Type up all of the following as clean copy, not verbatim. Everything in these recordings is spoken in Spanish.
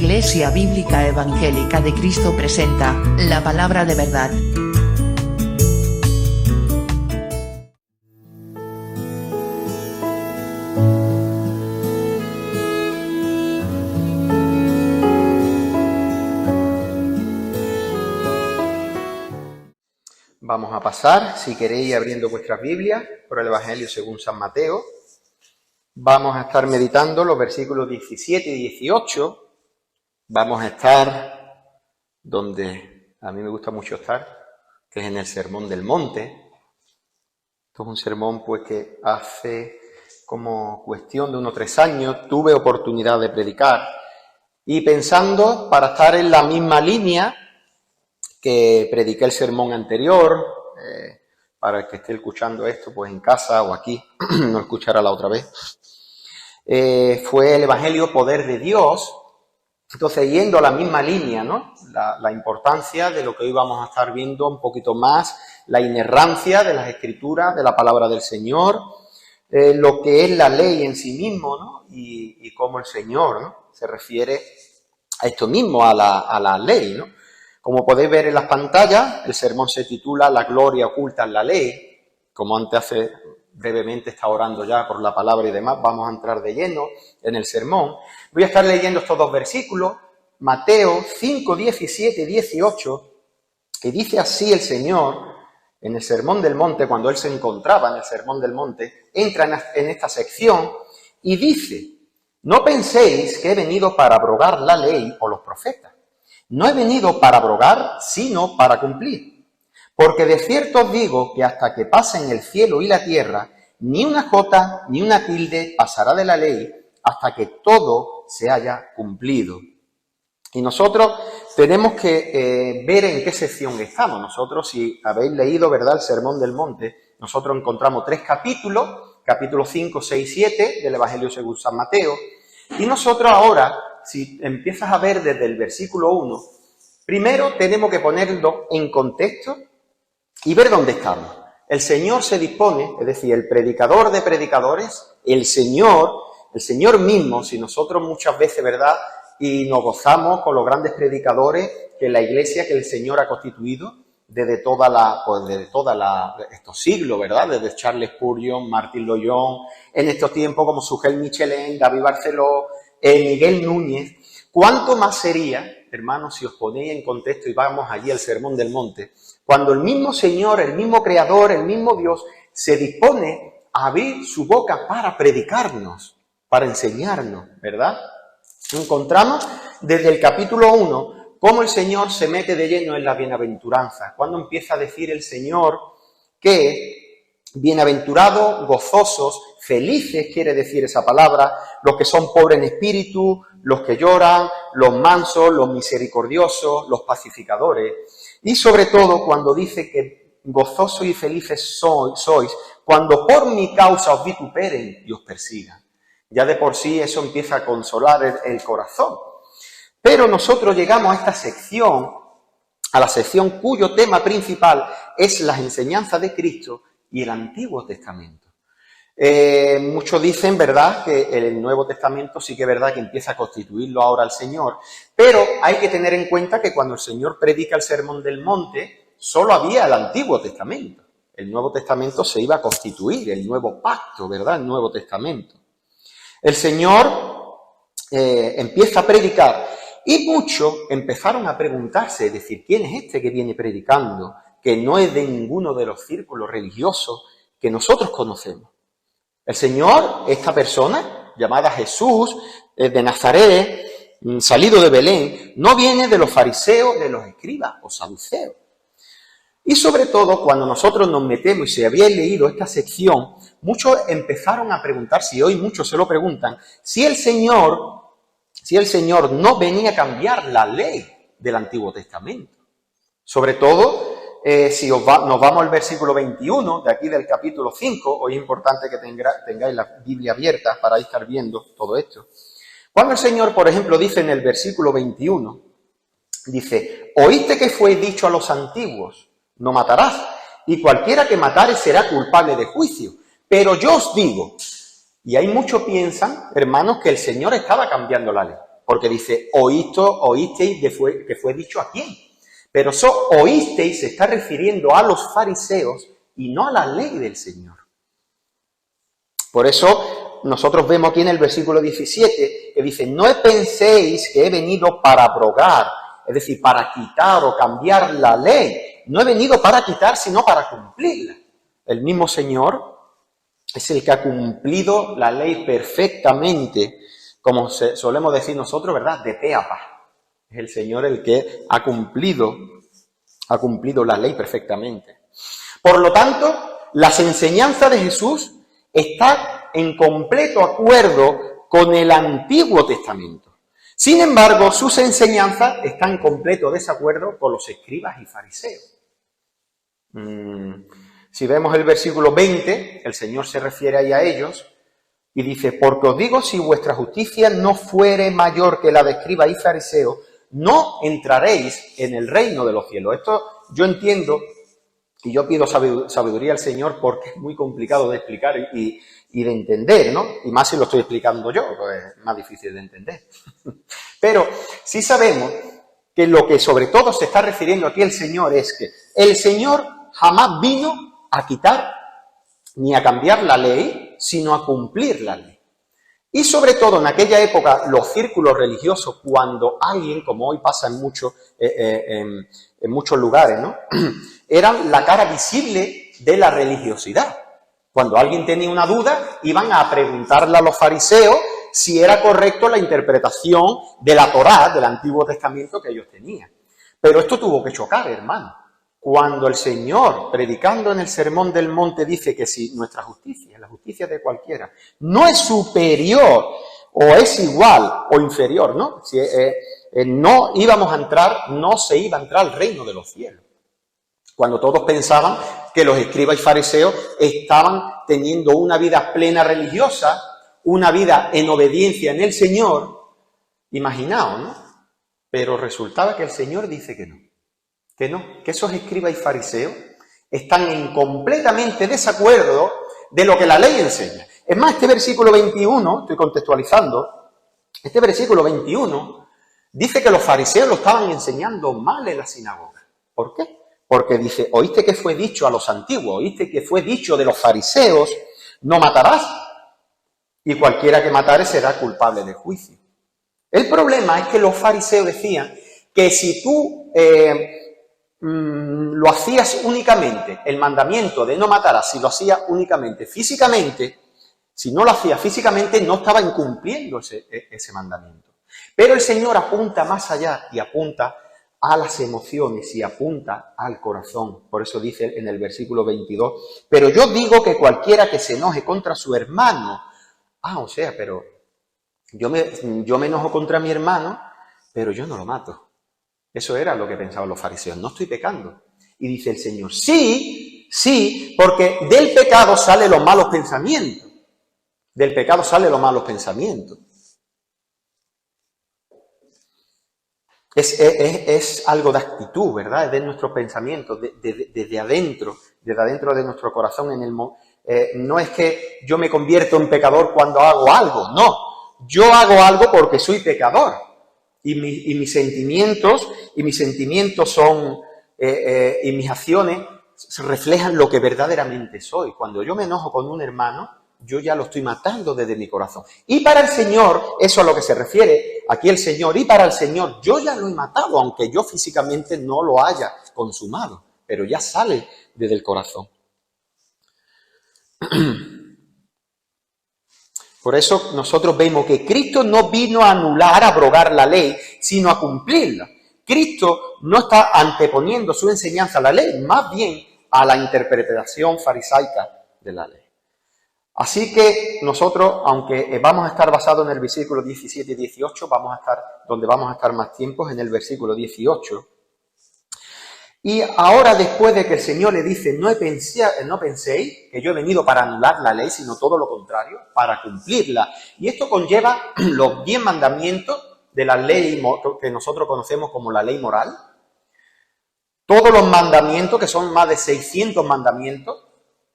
Iglesia Bíblica Evangélica de Cristo presenta la palabra de verdad. Vamos a pasar, si queréis, abriendo vuestras Biblias por el Evangelio según San Mateo. Vamos a estar meditando los versículos 17 y 18. Vamos a estar donde a mí me gusta mucho estar, que es en el Sermón del Monte. Esto es un sermón pues que hace como cuestión de unos 3 años tuve oportunidad de predicar. Y pensando, para estar en la misma línea que prediqué el sermón anterior, para el que esté escuchando esto pues en casa o aquí, no escuchará la otra vez, fue el Evangelio Poder de Dios. Entonces, yendo a la misma línea, ¿no? La importancia de lo que hoy vamos a estar viendo un poquito más, la inerrancia de las Escrituras, de la palabra del Señor, lo que es la ley en sí mismo, ¿no? Y cómo el Señor, ¿no?, se refiere a esto mismo, a la ley, ¿no? Como podéis ver en las pantallas, el sermón se titula La gloria oculta en la ley. Como antes hace brevemente está orando ya por la palabra y demás, vamos a entrar de lleno en el sermón. Voy a estar leyendo estos 2 versículos, Mateo 5, 17 y 18, y dice así el Señor en el Sermón del Monte, cuando Él se encontraba en el Sermón del Monte, entra en esta sección y dice: no penséis que he venido para abrogar la ley o los profetas. No he venido para abrogar, sino para cumplir. Porque de cierto os digo que hasta que pasen el cielo y la tierra, ni una jota ni una tilde pasará de la ley hasta que todo se haya cumplido. Y nosotros tenemos que ver en qué sección estamos. Nosotros, si habéis leído, ¿verdad?, el Sermón del Monte, nosotros encontramos 3 capítulos, capítulos 5, 6, 7 del Evangelio según San Mateo. Y nosotros ahora, si empiezas a ver desde el versículo 1, primero tenemos que ponerlo en contexto y ver dónde estamos. El Señor se dispone, es decir, el predicador de predicadores, el Señor mismo, si nosotros muchas veces, ¿verdad?, y nos gozamos con los grandes predicadores que la Iglesia, que el Señor ha constituido desde estos siglos, ¿verdad?, desde Charles Spurgeon, Martín Loyola, en estos tiempos como Sugel Michelin, David Barceló, Miguel Núñez. ¿Cuánto más sería, hermanos, si os ponéis en contexto y vamos allí al Sermón del Monte, cuando el mismo Señor, el mismo Creador, el mismo Dios, se dispone a abrir su boca para predicarnos, para enseñarnos, ¿verdad? Encontramos desde el capítulo 1 cómo el Señor se mete de lleno en la bienaventuranza. Cuando empieza a decir el Señor que bienaventurados, gozosos, felices, quiere decir esa palabra, los que son pobres en espíritu, los que lloran, los mansos, los misericordiosos, los pacificadores. Y sobre todo cuando dice que gozosos y felices sois cuando por mi causa os vituperen y os persigan. Ya de por sí eso empieza a consolar el corazón. Pero nosotros llegamos a esta sección, a la sección cuyo tema principal es las enseñanzas de Cristo y el Antiguo Testamento. Muchos dicen, ¿verdad?, que el Nuevo Testamento sí que es verdad que empieza a constituirlo ahora el Señor, pero hay que tener en cuenta que cuando el Señor predica el Sermón del Monte, solo había el Antiguo Testamento. El Nuevo Testamento se iba a constituir, el nuevo pacto, ¿verdad?, el Nuevo Testamento. El Señor empieza a predicar y muchos empezaron a preguntarse, es decir, ¿quién es este que viene predicando? Que no es de ninguno de los círculos religiosos que nosotros conocemos. El Señor, esta persona, llamada Jesús, de Nazaret, salido de Belén, no viene de los fariseos, de los escribas o saduceos. Y sobre todo, cuando nosotros nos metemos, y si habíais leído esta sección, muchos empezaron a preguntarse, y hoy muchos se lo preguntan, si el Señor no venía a cambiar la ley del Antiguo Testamento. Sobre todo, si nos vamos al versículo 21, de aquí del capítulo 5, hoy es importante que tengáis la Biblia abierta para estar viendo todo esto. Cuando el Señor, por ejemplo, dice en el versículo 21, dice: oíste que fue dicho a los antiguos, no matarás, y cualquiera que matare será culpable de juicio. Pero yo os digo, y hay muchos piensan, hermanos, que el Señor estaba cambiando la ley. porque dice, oísteis que fue dicho a quién. Pero eso oísteis se está refiriendo a los fariseos y no a la ley del Señor. Por eso nosotros vemos aquí en el versículo 17 que dice, no penséis que he venido para abrogar, es decir, para quitar o cambiar la ley. No he venido para quitar, sino para cumplirla. El mismo Señor es el que ha cumplido la ley perfectamente, como solemos decir nosotros, ¿verdad? De pe a pa. Es el Señor el que ha cumplido la ley perfectamente. Por lo tanto, las enseñanzas de Jesús están en completo acuerdo con el Antiguo Testamento. Sin embargo, sus enseñanzas están en completo desacuerdo con los escribas y fariseos. Si vemos el versículo 20, el Señor se refiere ahí a ellos y dice, porque os digo, si vuestra justicia no fuere mayor que la de escribas y fariseos, no entraréis en el reino de los cielos. Esto yo entiendo y yo pido sabiduría al Señor porque es muy complicado de explicar y de entender, ¿no? Y más si lo estoy explicando yo, pues es más difícil de entender. Pero sí sabemos que lo que sobre todo se está refiriendo aquí el Señor es que el Señor jamás vino a quitar ni a cambiar la ley, sino a cumplir la ley. Y sobre todo en aquella época, los círculos religiosos, cuando alguien, como hoy pasa en muchos lugares, ¿no? Eran la cara visible de la religiosidad. Cuando alguien tenía una duda, iban a preguntarle a los fariseos si era correcto la interpretación de la Torá, del Antiguo Testamento que ellos tenían. Pero esto tuvo que chocar, hermano. Cuando el Señor, predicando en el Sermón del Monte, dice que si nuestra justicia, la justicia de cualquiera, no es superior o es igual o inferior, ¿no? Si no íbamos a entrar, no se iba a entrar al reino de los cielos. Cuando todos pensaban que los escribas y fariseos estaban teniendo una vida plena religiosa, una vida en obediencia en el Señor, imaginaos, ¿no? Pero resultaba que el Señor dice que no. Que no, que esos escribas y fariseos están en completamente desacuerdo de lo que la ley enseña. Es más, este versículo 21, estoy contextualizando, este versículo 21 dice que los fariseos lo estaban enseñando mal en la sinagoga. ¿Por qué? Porque dice, oíste que fue dicho a los antiguos, oíste que fue dicho de los fariseos, no matarás, y cualquiera que matare será culpable de juicio. El problema es que los fariseos decían que si tú lo hacías únicamente, el mandamiento de no matarás, si lo hacías únicamente físicamente, si no lo hacías físicamente, no estaba incumpliendo ese mandamiento. Pero el Señor apunta más allá y apunta a las emociones y apunta al corazón. Por eso dice en el versículo 22, pero yo digo que cualquiera que se enoje contra su hermano, pero yo me enojo contra mi hermano, pero yo no lo mato. Eso era lo que pensaban los fariseos. No estoy pecando. Y dice el Señor, sí, porque del pecado salen los malos pensamientos. Del pecado salen los malos pensamientos. Es algo de actitud, ¿verdad? Es de nuestros pensamientos, desde adentro de nuestro corazón. No es que yo me convierto en pecador cuando hago algo, no. Yo hago algo porque soy pecador. Y mis sentimientos son, y mis acciones reflejan lo que verdaderamente soy. Cuando yo me enojo con un hermano, yo ya lo estoy matando desde mi corazón. Y para el Señor, eso a lo que se refiere aquí el Señor, y para el Señor, yo ya lo he matado, aunque yo físicamente no lo haya consumado, pero ya sale desde el corazón. Por eso nosotros vemos que Cristo no vino a anular, a abrogar la ley, sino a cumplirla. Cristo no está anteponiendo su enseñanza a la ley, más bien a la interpretación farisaica de la ley. Así que nosotros, aunque vamos a estar basados en el versículo 17 y 18, donde vamos a estar más tiempo, en el versículo 18. Y ahora, después de que el Señor le dice, no penséis que yo he venido para anular la ley, sino todo lo contrario, para cumplirla. Y esto conlleva los 10 mandamientos de la ley que nosotros conocemos como la ley moral. Todos los mandamientos, que son más de 600 mandamientos,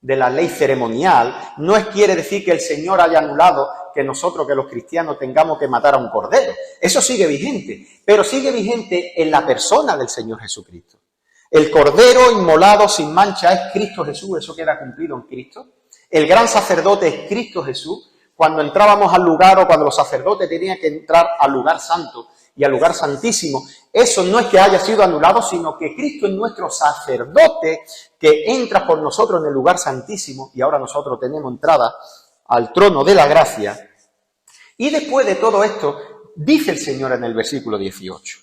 de la ley ceremonial, no quiere decir que el Señor haya anulado que nosotros, que los cristianos, tengamos que matar a un cordero. Eso sigue vigente, pero sigue vigente en la persona del Señor Jesucristo. El cordero inmolado sin mancha es Cristo Jesús, eso queda cumplido en Cristo. El gran sacerdote es Cristo Jesús. Cuando entrábamos al lugar o cuando los sacerdotes tenían que entrar al lugar santo y al lugar santísimo, eso no es que haya sido anulado, sino que Cristo es nuestro sacerdote que entra por nosotros en el lugar santísimo y ahora nosotros tenemos entrada al trono de la gracia. Y después de todo esto, dice el Señor en el versículo 18,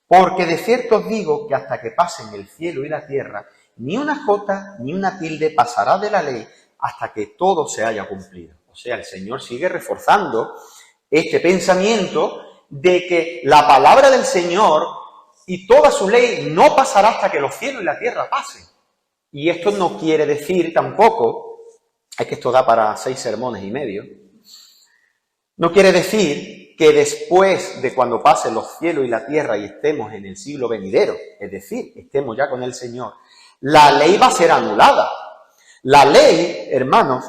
porque de cierto os digo que hasta que pasen el cielo y la tierra, ni una jota ni una tilde pasará de la ley hasta que todo se haya cumplido. O sea, el Señor sigue reforzando este pensamiento de que la palabra del Señor y toda su ley no pasará hasta que los cielos y la tierra pasen. Y esto no quiere decir tampoco, es que esto da para 6 sermones y medio, no quiere decir que después de cuando pasen los cielos y la tierra y estemos en el siglo venidero, es decir, estemos ya con el Señor, la ley va a ser anulada. La ley, hermanos,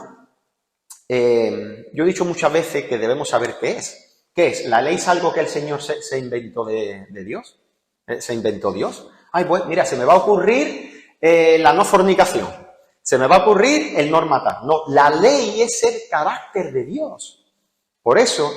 yo he dicho muchas veces que debemos saber qué es. ¿Qué es? ¿La ley es algo que el Señor se inventó de Dios? ¿Se inventó Dios? Ay, pues mira, se me va a ocurrir la no fornicación. Se me va a ocurrir el no matar. No, la ley es el carácter de Dios. Por eso,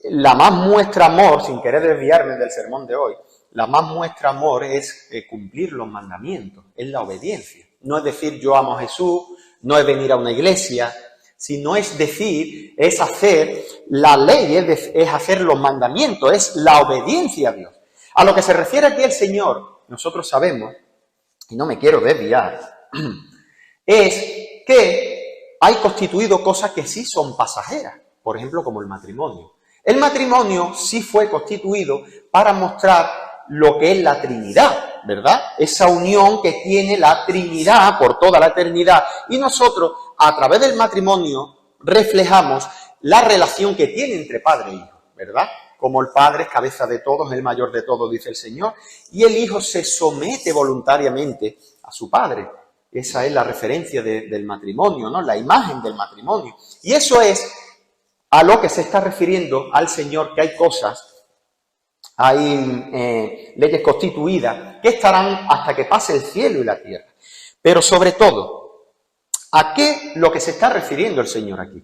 la más muestra amor, sin querer desviarme del sermón de hoy, la más muestra amor es cumplir los mandamientos, es la obediencia. No es decir yo amo a Jesús, no es venir a una iglesia, sino es decir, es hacer la ley, es hacer los mandamientos, es la obediencia a Dios. A lo que se refiere aquí el Señor, nosotros sabemos, y no me quiero desviar, es que hay constituido cosas que sí son pasajeras, por ejemplo, como el matrimonio. El matrimonio sí fue constituido para mostrar lo que es la Trinidad, ¿verdad? Esa unión que tiene la Trinidad por toda la eternidad. Y nosotros, a través del matrimonio, reflejamos la relación que tiene entre padre e hijo, ¿verdad? Como el padre es cabeza de todos, el mayor de todos, dice el Señor, y el hijo se somete voluntariamente a su padre. Esa es la referencia del matrimonio, ¿no? La imagen del matrimonio. Y eso es a lo que se está refiriendo al Señor, que hay cosas, hay leyes constituidas que estarán hasta que pase el cielo y la tierra. Pero sobre todo, ¿a qué lo que se está refiriendo el Señor aquí?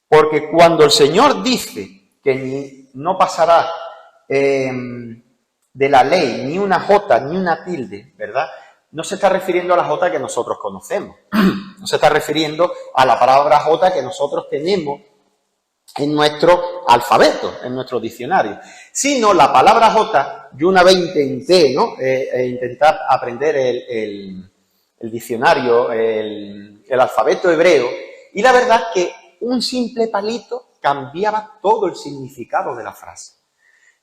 Porque cuando el Señor dice que no pasará de la ley ni una jota ni una tilde, ¿verdad? No se está refiriendo a la jota que nosotros conocemos. No se está refiriendo a la palabra jota que nosotros tenemos en nuestro alfabeto, en nuestro diccionario, sino la palabra jota. Yo una vez intenté, ¿no? Intentar aprender el diccionario, el alfabeto hebreo, y la verdad es que un simple palito cambiaba todo el significado de la frase.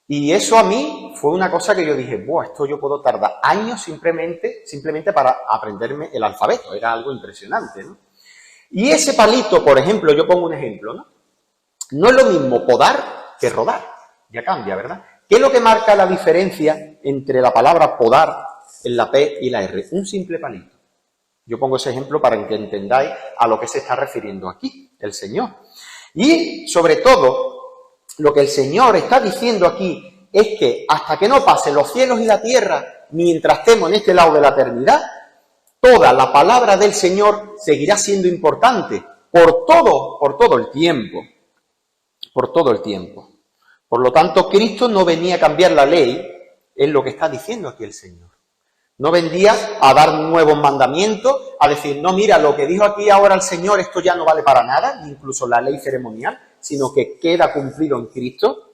Y eso a mí fue una cosa que yo dije, buah, esto yo puedo tardar años simplemente para aprenderme el alfabeto. Era algo impresionante, ¿no? Y ese palito, por ejemplo, yo pongo un ejemplo, ¿no? No es lo mismo podar que rodar. Ya cambia, ¿verdad? ¿Qué es lo que marca la diferencia entre la palabra podar en la P y la R? Un simple palito. Yo pongo ese ejemplo para que entendáis a lo que se está refiriendo aquí el Señor. Y, sobre todo, lo que el Señor está diciendo aquí es que hasta que no pasen los cielos y la tierra, mientras estemos en este lado de la eternidad, toda la palabra del Señor seguirá siendo importante por todo el tiempo. Por todo el tiempo. Por lo tanto, Cristo no venía a cambiar la ley, es lo que está diciendo aquí el Señor. No vendría a dar nuevos mandamientos, a decir, no, mira, lo que dijo aquí ahora el Señor, esto ya no vale para nada, incluso la ley ceremonial, sino que queda cumplido en Cristo.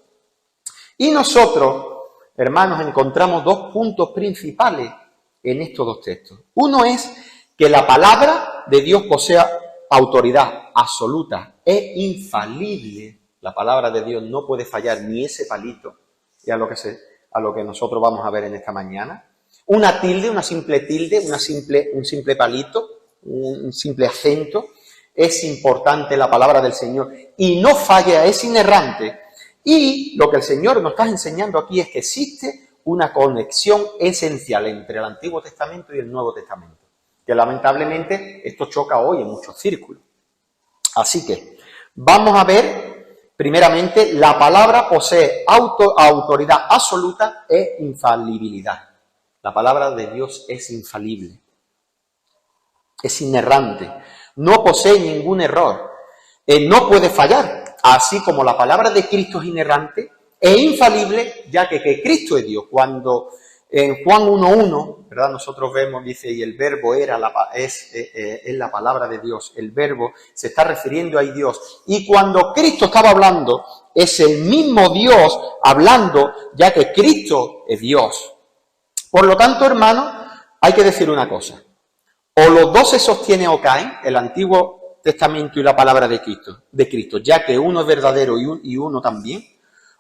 Y nosotros, hermanos, encontramos dos puntos principales en estos dos textos. Uno es que la palabra de Dios posee autoridad absoluta e infalible. La palabra de Dios no puede fallar ni ese palito, y a lo que nosotros vamos a ver en esta mañana. Una tilde, una simple tilde, un simple palito, un simple acento, es importante la palabra del Señor y no falla, es inerrante. Y lo que el Señor nos está enseñando aquí es que existe una conexión esencial entre el Antiguo Testamento y el Nuevo Testamento. que lamentablemente esto choca hoy en muchos círculos. Así que vamos a ver, primeramente, la palabra posee autoridad absoluta e infalibilidad. La palabra de Dios es infalible, es inerrante, no posee ningún error, no puede fallar, así como la palabra de Cristo es inerrante e infalible, ya que Cristo es Dios. Cuando en Juan 1.1, ¿verdad? Nosotros vemos, dice, y el verbo es la palabra de Dios, el verbo se está refiriendo a Dios, y cuando Cristo estaba hablando, es el mismo Dios hablando, ya que Cristo es Dios. Por lo tanto, hermanos, hay que decir una cosa, o los dos se sostienen o caen, el Antiguo Testamento y la palabra de Cristo, ya que uno es verdadero y uno también,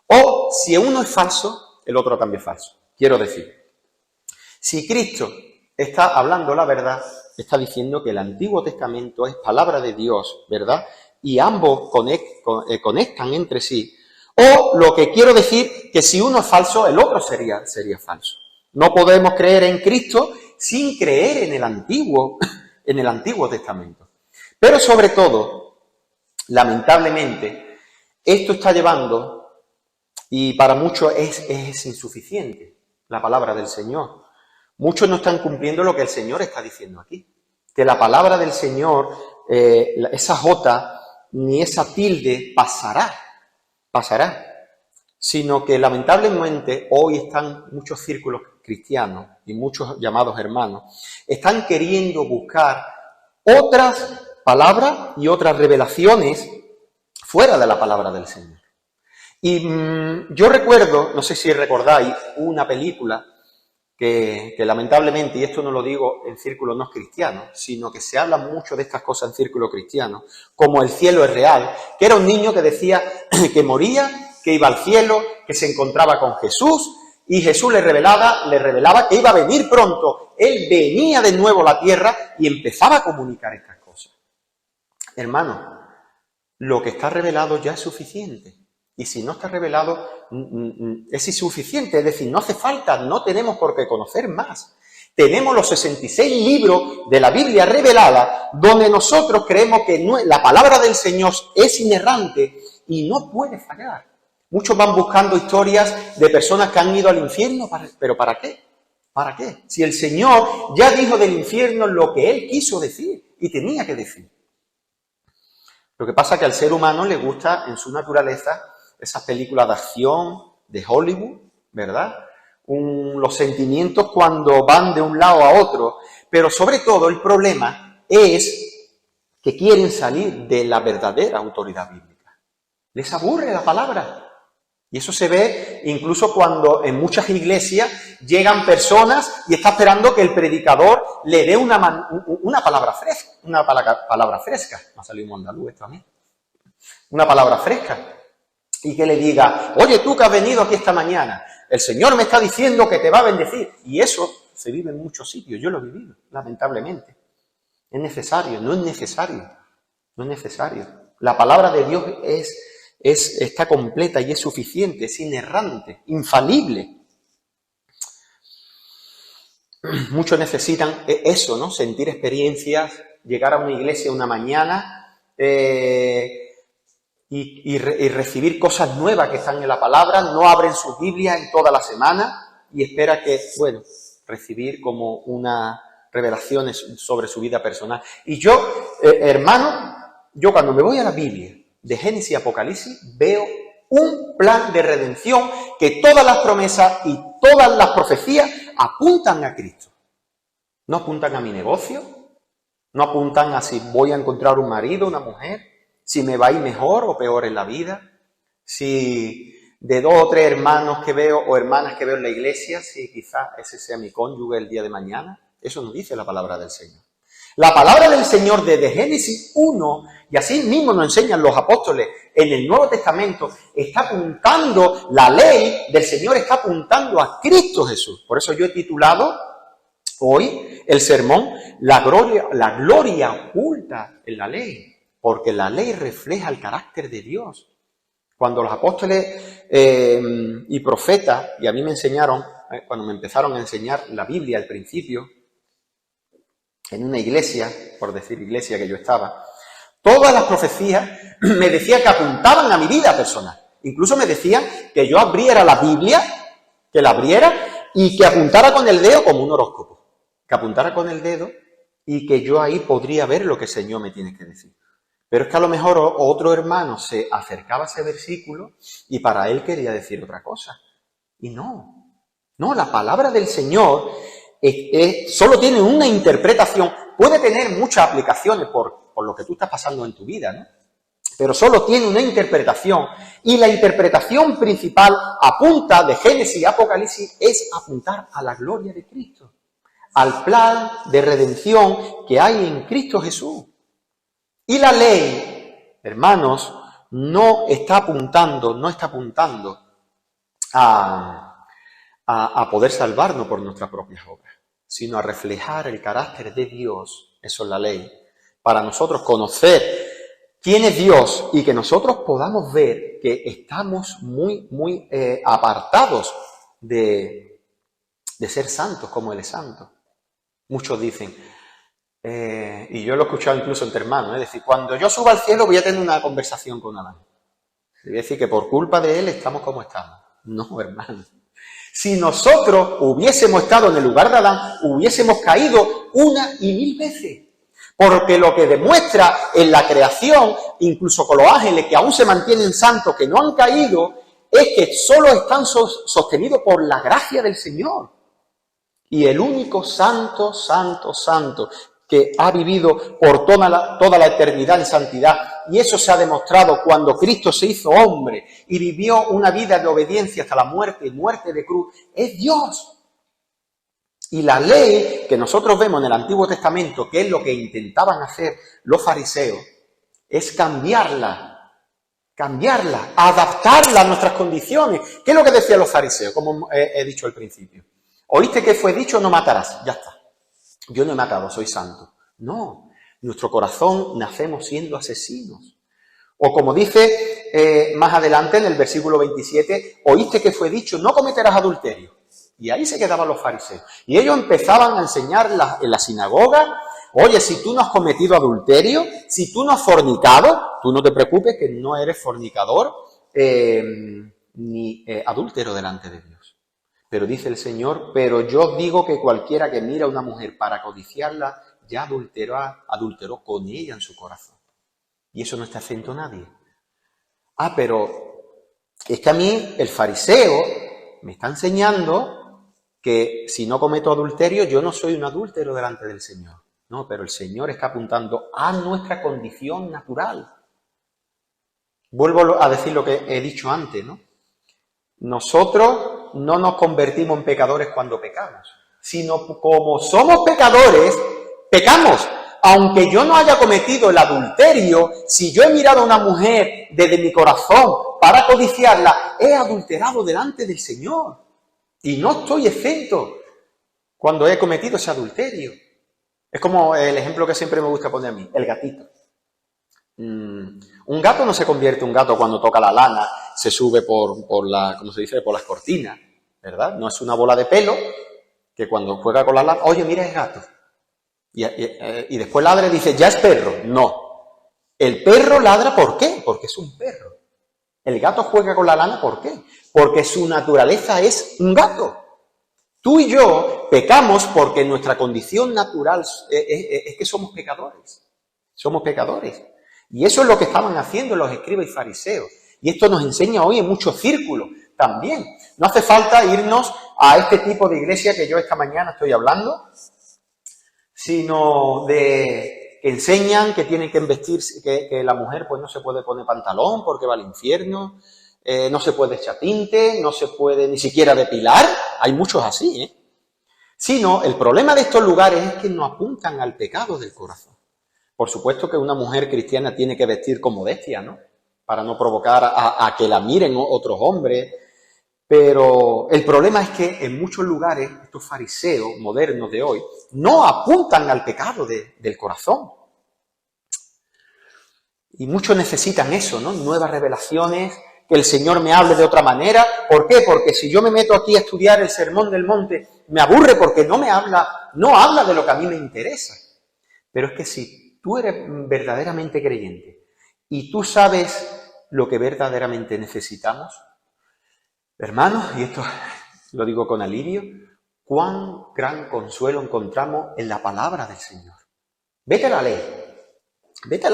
o si uno es falso, el otro también es falso. Quiero decir, si Cristo está hablando la verdad, está diciendo que el Antiguo Testamento es palabra de Dios, ¿verdad? Y ambos conectan entre sí. O lo que quiero decir, que si uno es falso, el otro sería falso. No podemos creer en Cristo sin creer en el Antiguo Testamento. Pero sobre todo, lamentablemente, esto está llevando, y para muchos es insuficiente, la palabra del Señor. Muchos no están cumpliendo lo que el Señor está diciendo aquí. Que la palabra del Señor, esa jota, ni esa tilde pasará. Sino que lamentablemente hoy están muchos círculos cristianos y muchos llamados hermanos, están queriendo buscar otras palabras y otras revelaciones fuera de la palabra del Señor. Y yo recuerdo, no sé si recordáis, una película que lamentablemente, y esto no lo digo en círculos no cristianos, sino que se habla mucho de estas cosas en círculos cristianos, como El cielo es real, que era un niño que decía que moría, que iba al cielo, que se encontraba con Jesús, y Jesús le revelaba que iba a venir pronto. Él venía de nuevo a la tierra y empezaba a comunicar estas cosas. Hermano, lo que está revelado ya es suficiente. Y si no está revelado, es insuficiente. Es decir, no hace falta, no tenemos por qué conocer más. Tenemos los 66 libros de la Biblia revelada, donde nosotros creemos que la palabra del Señor es inerrante y no puede fallar. Muchos van buscando historias de personas que han ido al infierno, ¿pero para qué? ¿Para qué? Si el Señor ya dijo del infierno lo que Él quiso decir y tenía que decir. Lo que pasa es que al ser humano le gusta en su naturaleza esas películas de acción de Hollywood, ¿verdad? Los sentimientos cuando van de un lado a otro. Pero sobre todo el problema es que quieren salir de la verdadera autoridad bíblica. Les aburre la palabra. Y eso se ve incluso cuando en muchas iglesias llegan personas y está esperando que el predicador le dé una palabra fresca. Una palabra fresca. Me ha salido un andaluz también. Una palabra fresca. Y que le diga, oye, tú que has venido aquí esta mañana, el Señor me está diciendo que te va a bendecir. Y eso se vive en muchos sitios. Yo lo he vivido, lamentablemente. Es necesario, no es necesario. No es necesario. La palabra de Dios está completa y es suficiente, es inerrante, infalible. Muchos necesitan eso, ¿no? Sentir experiencias, llegar a una iglesia una mañana y recibir cosas nuevas que están en la palabra, no abren sus Biblias en toda la semana y espera que, recibir como una revelación sobre su vida personal. Y yo, hermano, yo cuando me voy a la Biblia, de Génesis y Apocalipsis, veo un plan de redención que todas las promesas y todas las profecías apuntan a Cristo. No apuntan a mi negocio, no apuntan a si voy a encontrar un marido, una mujer, si me va a ir mejor o peor en la vida, si de 2 o 3 hermanos que veo o hermanas que veo en la iglesia, si quizás ese sea mi cónyuge el día de mañana. Eso nos dice la palabra del Señor. La palabra del Señor desde Génesis 1, y así mismo nos enseñan los apóstoles en el Nuevo Testamento, está apuntando, la ley del Señor está apuntando a Cristo Jesús. Por eso yo he titulado hoy el sermón, la gloria oculta en la ley, porque la ley refleja el carácter de Dios. Cuando los apóstoles y profetas, y a mí me enseñaron, cuando me empezaron a enseñar la Biblia al principio, en una iglesia, por decir iglesia que yo estaba, todas las profecías me decían que apuntaban a mi vida personal. Incluso me decían que yo abriera la Biblia, que la abriera y que apuntara con el dedo como un horóscopo. Que apuntara con el dedo y que yo ahí podría ver lo que el Señor me tiene que decir. Pero es que a lo mejor otro hermano se acercaba a ese versículo y para él quería decir otra cosa. Y no, la palabra del Señor solo tiene una interpretación. Puede tener muchas aplicaciones por lo que tú estás pasando en tu vida, ¿no? Pero solo tiene una interpretación. Y la interpretación principal apunta de Génesis y Apocalipsis es apuntar a la gloria de Cristo, al plan de redención que hay en Cristo Jesús. Y la ley, hermanos, no está apuntando a poder salvarnos por nuestras propias obras, sino a reflejar el carácter de Dios. Eso es la ley. Para nosotros conocer quién es Dios y que nosotros podamos ver que estamos muy apartados de ser santos como Él es santo. Muchos dicen, y yo lo he escuchado incluso entre hermanos, es decir, cuando yo suba al cielo voy a tener una conversación con Adán. Le voy a decir que por culpa de él estamos como estamos. No, hermano. Si nosotros hubiésemos estado en el lugar de Adán, hubiésemos caído 1,000 veces. Porque lo que demuestra en la creación, incluso con los ángeles que aún se mantienen santos, que no han caído, es que solo están sostenidos por la gracia del Señor. Y el único santo que ha vivido por toda la eternidad en santidad, y eso se ha demostrado cuando Cristo se hizo hombre y vivió una vida de obediencia hasta la muerte de cruz, es Dios. Y la ley que nosotros vemos en el Antiguo Testamento, que es lo que intentaban hacer los fariseos, es cambiarla, adaptarla a nuestras condiciones. ¿Qué es lo que decían los fariseos? Como he dicho al principio. ¿Oíste que fue dicho? No matarás. Ya está. Yo no he matado, soy santo. No, nuestro corazón nacemos siendo asesinos. O como dice más adelante en el versículo 27, oíste que fue dicho, no cometerás adulterio. Y ahí se quedaban los fariseos. Y ellos empezaban a enseñar en la sinagoga, oye, si tú no has cometido adulterio, si tú no has fornicado, tú no te preocupes que no eres fornicador ni adúltero delante de Dios. Pero dice el Señor, pero yo digo que cualquiera que mira a una mujer para codiciarla, ya adulteró con ella en su corazón. Y eso no está haciendo nadie. Pero es que a mí el fariseo me está enseñando que si no cometo adulterio, yo no soy un adúltero delante del Señor. No, pero el Señor está apuntando a nuestra condición natural. Vuelvo a decir lo que he dicho antes, ¿no? Nosotros no nos convertimos en pecadores cuando pecamos, sino como somos pecadores, pecamos. Aunque yo no haya cometido el adulterio, si yo he mirado a una mujer desde mi corazón para codiciarla, he adulterado delante del Señor. Y no estoy exento cuando he cometido ese adulterio. Es como el ejemplo que siempre me gusta poner a mí, el gatito. Un gato no se convierte en un gato cuando toca la lana, se sube por las cortinas, ¿verdad? No es una bola de pelo que cuando juega con la lana, oye, mira, es gato. Y después ladra y dice, ya es perro. No. El perro ladra, ¿por qué? Porque es un perro. El gato juega con la lana, ¿por qué? Porque su naturaleza es un gato. Tú y yo pecamos porque nuestra condición natural es que somos pecadores. Somos pecadores. Y eso es lo que estaban haciendo los escribas y fariseos. Y esto nos enseña hoy en muchos círculos también. No hace falta irnos a este tipo de iglesia que yo esta mañana estoy hablando, sino que enseñan que tienen que vestirse, que la mujer pues no se puede poner pantalón porque va al infierno, no se puede echar tinte, no se puede ni siquiera depilar, hay muchos así, Sino, el problema de estos lugares es que nos apuntan al pecado del corazón. Por supuesto que una mujer cristiana tiene que vestir con modestia, ¿no? Para no provocar a que la miren otros hombres. Pero el problema es que en muchos lugares, estos fariseos modernos de hoy, no apuntan al pecado del corazón. Y muchos necesitan eso, ¿no? Nuevas revelaciones, que el Señor me hable de otra manera. ¿Por qué? Porque si yo me meto aquí a estudiar el Sermón del Monte, me aburre porque no habla de lo que a mí me interesa. Pero es que si tú eres verdaderamente creyente y tú sabes lo que verdaderamente necesitamos, hermanos, y esto lo digo con alivio, cuán gran consuelo encontramos en la palabra del Señor. Vete a la ley, vete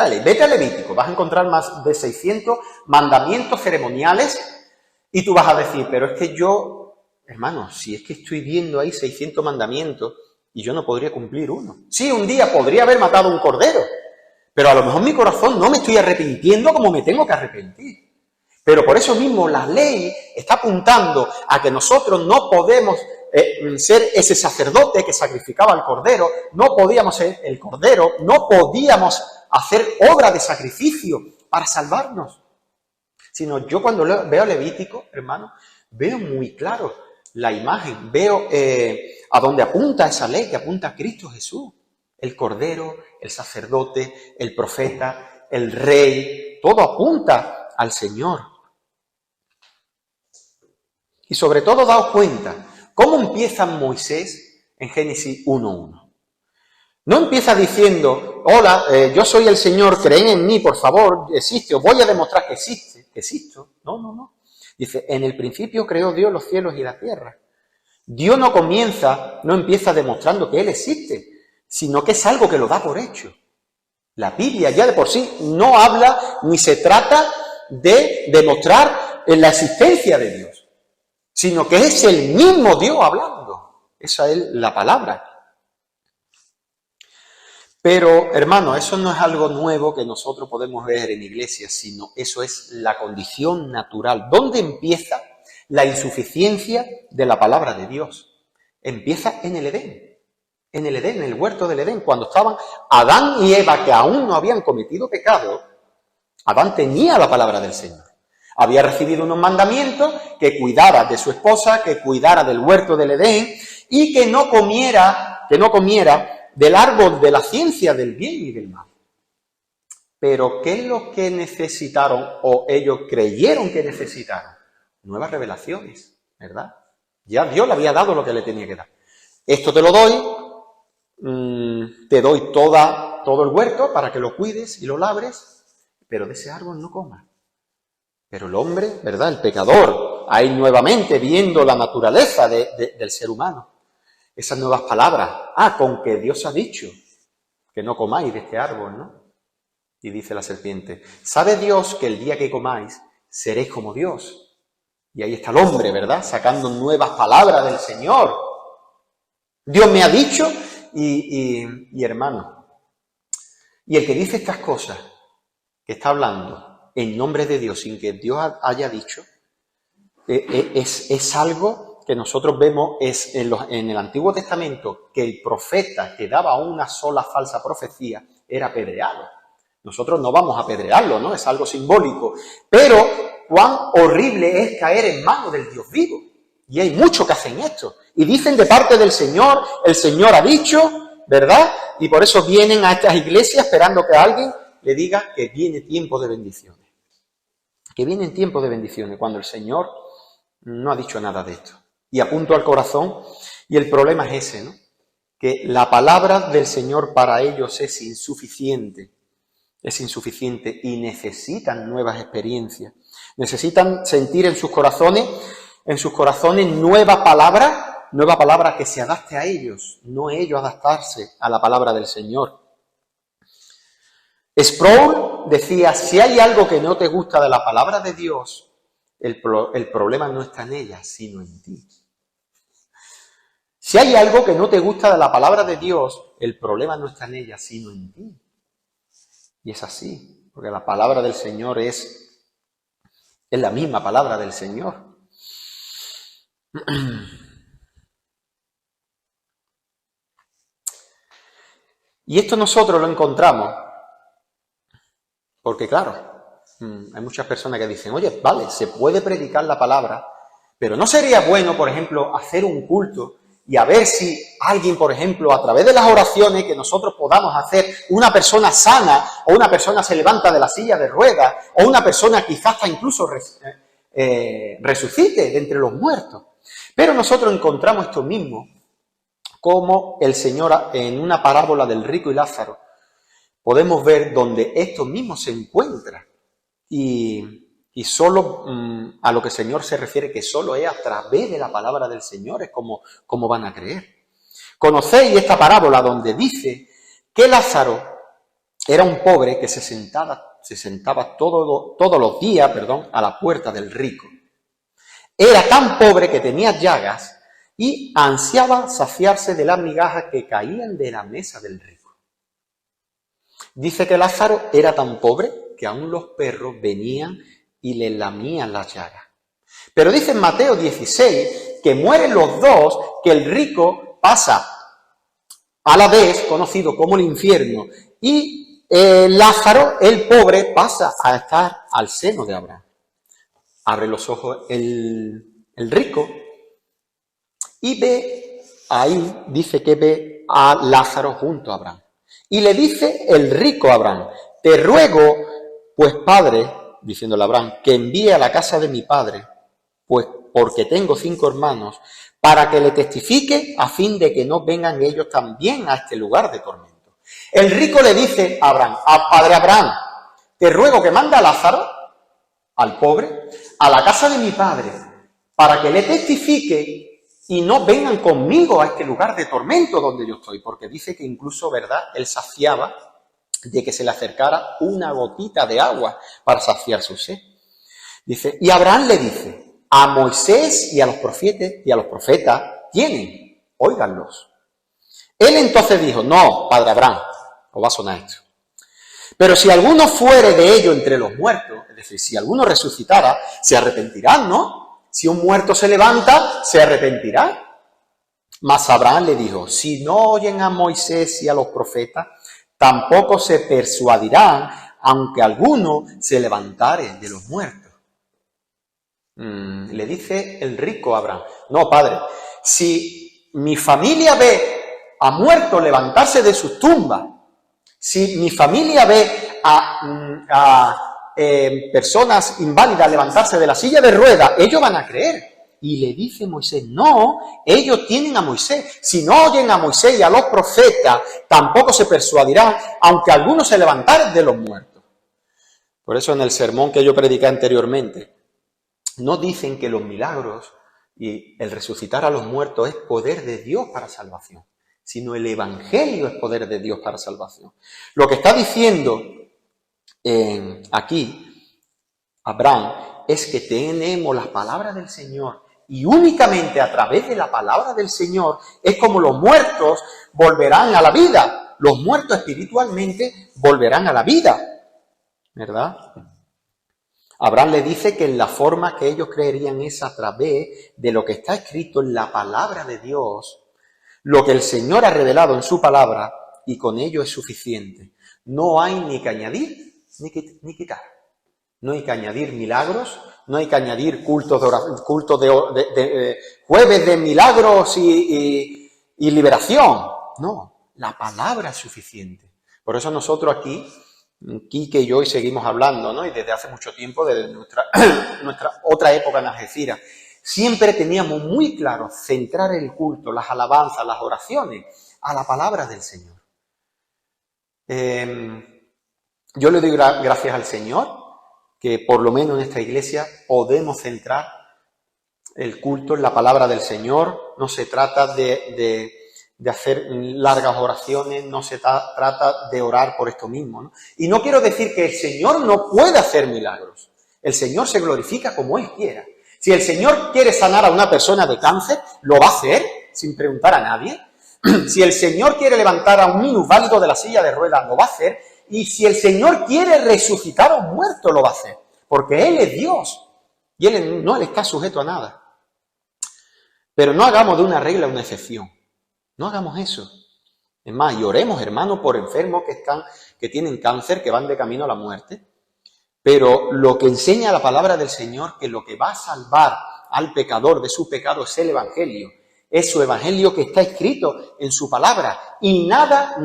a Levítico, vas a encontrar más de 600 mandamientos ceremoniales y tú vas a decir, pero es que yo, hermano, si es que estoy viendo ahí 600 mandamientos y yo no podría cumplir uno. Sí, un día podría haber matado un cordero, pero a lo mejor mi corazón no me estoy arrepintiendo como me tengo que arrepentir. Pero por eso mismo la ley está apuntando a que nosotros no podemos ser ese sacerdote que sacrificaba al cordero, no podíamos ser el cordero, no podíamos hacer obra de sacrificio para salvarnos. Sino yo cuando veo Levítico, hermano, veo muy claro la imagen, veo a dónde apunta esa ley, que apunta a Cristo Jesús. El cordero, el sacerdote, el profeta, el rey, todo apunta al Señor. Y sobre todo daos cuenta, ¿cómo empieza Moisés en Génesis 1:1? No empieza diciendo, hola, yo soy el Señor, creen en mí, por favor, existe, os voy a demostrar que existo. No. Dice, en el principio creó Dios los cielos y la tierra. Dios no empieza demostrando que Él existe, sino que es algo que lo da por hecho. La Biblia ya de por sí no habla ni se trata de demostrar la existencia de Dios, sino que es el mismo Dios hablando. Esa es la palabra. Pero, hermano, eso no es algo nuevo que nosotros podemos ver en iglesias, sino eso es la condición natural. ¿Dónde empieza la insuficiencia de la palabra de Dios? Empieza en el Edén. En el Edén, en el huerto del Edén, cuando estaban Adán y Eva, que aún no habían cometido pecado, Adán tenía la palabra del Señor. Había recibido unos mandamientos, que cuidara de su esposa, que cuidara del huerto del Edén y que no comiera del árbol de la ciencia del bien y del mal. Pero ¿qué es lo que necesitaron o ellos creyeron que necesitaron? Nuevas revelaciones, ¿verdad? Ya Dios le había dado lo que le tenía que dar. Esto te lo doy, te doy todo el huerto para que lo cuides y lo labres, pero de ese árbol no comas. Pero el hombre, ¿verdad? El pecador, ahí nuevamente viendo la naturaleza del ser humano. Esas nuevas palabras. Con que Dios ha dicho que no comáis de este árbol, ¿no? Y dice la serpiente, ¿sabe Dios que el día que comáis seréis como Dios? Y ahí está el hombre, ¿verdad? Sacando nuevas palabras del Señor. Dios me ha dicho y hermano. Y el que dice estas cosas, que está hablando en nombre de Dios sin que Dios haya dicho, es algo que nosotros vemos en el Antiguo Testamento, que el profeta que daba una sola falsa profecía era apedreado. Nosotros no vamos a apedrearlo, ¿no? Es algo simbólico. Pero cuán horrible es caer en manos del Dios vivo. Y hay muchos que hacen esto. Y dicen de parte del Señor, el Señor ha dicho, ¿verdad? Y por eso vienen a estas iglesias esperando que alguien le diga que viene tiempo de bendiciones. Que viene tiempo de bendiciones, cuando el Señor no ha dicho nada de esto. Y apunto al corazón, y el problema es ese, ¿no? Que la palabra del Señor para ellos es insuficiente y necesitan nuevas experiencias. Necesitan sentir en sus corazones nueva palabra que se adapte a ellos, no ellos adaptarse a la palabra del Señor. Sproul decía, si hay algo que no te gusta de la palabra de Dios, el problema no está en ella, sino en ti. Si hay algo que no te gusta de la palabra de Dios, el problema no está en ella, sino en ti. Y es así, porque la palabra del Señor es la misma palabra del Señor. Y esto nosotros lo encontramos, porque claro, hay muchas personas que dicen, oye, vale, se puede predicar la palabra, pero ¿no sería bueno, por ejemplo, hacer un culto y a ver si alguien, por ejemplo, a través de las oraciones que nosotros podamos hacer, una persona sana o una persona se levanta de la silla de ruedas o una persona quizás hasta incluso resucite de entre los muertos? Pero nosotros encontramos esto mismo como el Señor en una parábola del rico y Lázaro podemos ver donde esto mismo se encuentra. Y solo a lo que el Señor se refiere, que solo es a través de la palabra del Señor, es como van a creer. Conocéis esta parábola donde dice que Lázaro era un pobre que se sentaba todos los días, a la puerta del rico. Era tan pobre que tenía llagas y ansiaba saciarse de las migajas que caían de la mesa del rico. Dice que Lázaro era tan pobre que aún los perros venían y le lamían las llagas. Pero dice en Mateo 16 que mueren los dos, que el rico pasa a la vez, conocido como el infierno, y Lázaro, el pobre, pasa a estar al seno de Abraham. Abre los ojos el rico y ve, ahí dice que ve a Lázaro junto a Abraham. Y le dice el rico a Abraham: te ruego, pues padre, diciéndole a Abraham, que envíe a la casa de mi padre, pues porque tengo 5 hermanos, para que le testifique a fin de que no vengan ellos también a este lugar de tormento. El rico le dice a Abraham: padre Abraham, te ruego que mande a Lázaro, al pobre, a la casa de mi padre, para que le testifique y no vengan conmigo a este lugar de tormento donde yo estoy, porque dice que incluso, ¿verdad?, él saciaba de que se le acercara una gotita de agua para saciar su sed. Dice, y Abraham le dice: a Moisés y a los profetas tienen, óiganlos. Él entonces dijo: no, padre Abraham, os va a sonar esto. Pero si alguno fuere de ellos entre los muertos, es decir, si alguno resucitara, se arrepentirán, ¿no? Si un muerto se levanta, se arrepentirá. Mas Abraham le dijo: si no oyen a Moisés y a los profetas, tampoco se persuadirán, aunque alguno se levantare de los muertos. Le dice el rico a Abraham: no, padre, si mi familia ve a muertos levantarse de sus tumbas, si mi familia ve a personas inválidas levantarse de la silla de ruedas, ellos van a creer. Y le dice Moisés: no, ellos tienen a Moisés. Si no oyen a Moisés y a los profetas, tampoco se persuadirán, aunque algunos se levantaren de los muertos. Por eso en el sermón que yo prediqué anteriormente, no dicen que los milagros y el resucitar a los muertos es poder de Dios para salvación, sino el Evangelio es poder de Dios para salvación. Lo que está diciendo aquí Abraham es que tenemos las palabras del Señor y únicamente a través de la palabra del Señor es como los muertos volverán a la vida. Los muertos espiritualmente volverán a la vida, ¿verdad? Abraham le dice que en la forma que ellos creerían es a través de lo que está escrito en la palabra de Dios, lo que el Señor ha revelado en su palabra, y con ello es suficiente. No hay ni que añadir ni quitar. No hay que añadir milagros, no hay que añadir cultos de jueves de milagros y liberación. No, la palabra es suficiente. Por eso nosotros aquí, Quique y yo, y seguimos hablando, ¿no? Y desde hace mucho tiempo, desde nuestra otra época en Algeciras, siempre teníamos muy claro centrar el culto, las alabanzas, las oraciones a la palabra del Señor. Yo le doy gracias al Señor que por lo menos en esta iglesia podemos centrar el culto en la palabra del Señor. No se trata de hacer largas oraciones, no se trata de orar por esto mismo, ¿no? Y no quiero decir que el Señor no puede hacer milagros. El Señor se glorifica como Él quiera. Si el Señor quiere sanar a una persona de cáncer, lo va a hacer sin preguntar a nadie. Si el Señor quiere levantar a un minusválido de la silla de ruedas, lo va a hacer. Y si el Señor quiere resucitar a un muerto, lo va a hacer. Porque Él es Dios. Y Él no está sujeto a nada. Pero no hagamos de una regla una excepción. No hagamos eso. Es más, y oremos, hermanos, por enfermos que tienen cáncer, que van de camino a la muerte. Pero lo que enseña la palabra del Señor, que lo que va a salvar al pecador de su pecado es el Evangelio. Es su Evangelio que está escrito en su palabra. Y nada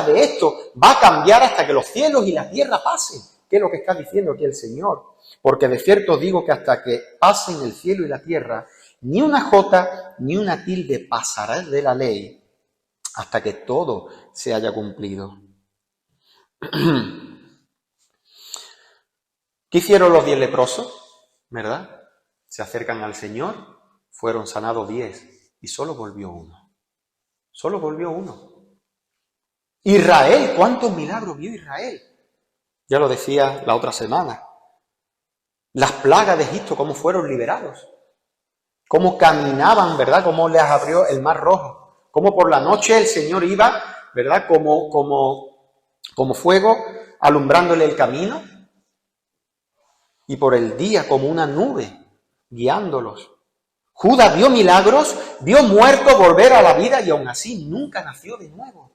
de esto va a cambiar hasta que los cielos y la tierra pasen. ¿Qué es lo que está diciendo aquí el Señor? Porque de cierto os digo que hasta que pasen el cielo y la tierra, ni una jota ni una tilde pasará de la ley hasta que todo se haya cumplido. ¿Qué hicieron los 10 leprosos? ¿Verdad? Se acercan al Señor, fueron sanados 10 y solo volvió uno. Solo volvió uno. Israel, ¿cuántos milagros vio Israel? Ya lo decía la otra semana. Las plagas de Egipto, cómo fueron liberados. Cómo caminaban, ¿verdad? Cómo les abrió el mar rojo. Cómo por la noche el Señor iba, ¿verdad? Como fuego alumbrándole el camino. Y por el día como una nube guiándolos. Judas vio milagros, vio muertos volver a la vida y aún así nunca nació de nuevo.